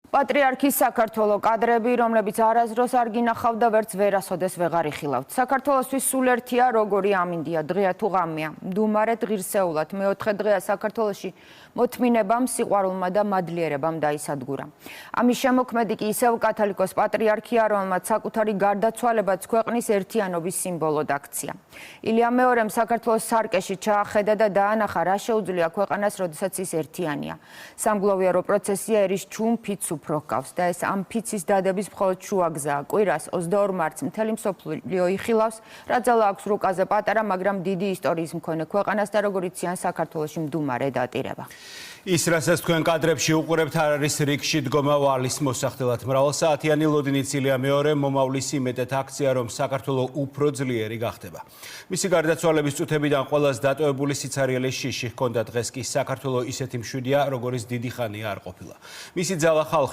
პატრიარქის საქართველოს კადრები, რომლებიც არასდროს არ გინახავდა, ვერც ვერასოდეს ვეღარ იხილავთ. საქართველოსთვის სულ ერთია, როგორი ამინდია, დღეა თუ ღამეა. მდუმარეთ ღირსეულად, მეოთხე დღეა საქართველოში მოთმინებამ, სიყვარულმა და მადლიერებამ დაისადგურა. ამის შემოქმედი კი ისევ კათოლიკოს პატრიარქია, რომელმაც საკუთარი გარდაცვალებაც ქვეყნის ერთიანობის სიმბოლოდ აქცია. ილია მეორემ საქართველოს სარკეში ჩაახედა და დაანახა, რა შეუძლია ქვეყანას, როდესაც ის ერთიანია. სამგლოვიარო პროცესია ერის ჩუმფიც უფრო ჰგავს და ეს ამ ფიცის დადების მხოლოდ შუაგზაა. კვირას 22 მარტს მთელი მსოფლიო იხილავს, რა ძალა აქვს რუკაზე პატარა, მაგრამ დიდი ისტორიის მქონე ქვეყანას და როგორც იციან საქართველოში მდუმარე დატირება. ის, რასაც თქვენ კადრებში უყურებთ, არ არის რიგში დგომა ვალის მოსახდელად. მრავალსაათიანი ლოდინიც ილია მეორე მომავლის იმედეთ აქცია, რომ საქართველოს უფრო ძლიერი გახდება. მისი გარდაცვალების წუთებიდან ყველას დატოვებული სიცარიელის შიში ჰქონდა, დღეს კი საქართველოს ისეთი მშვიდია, როგორიც დიდი ხანია არ ყოფილა. მისი ძალა ხალხ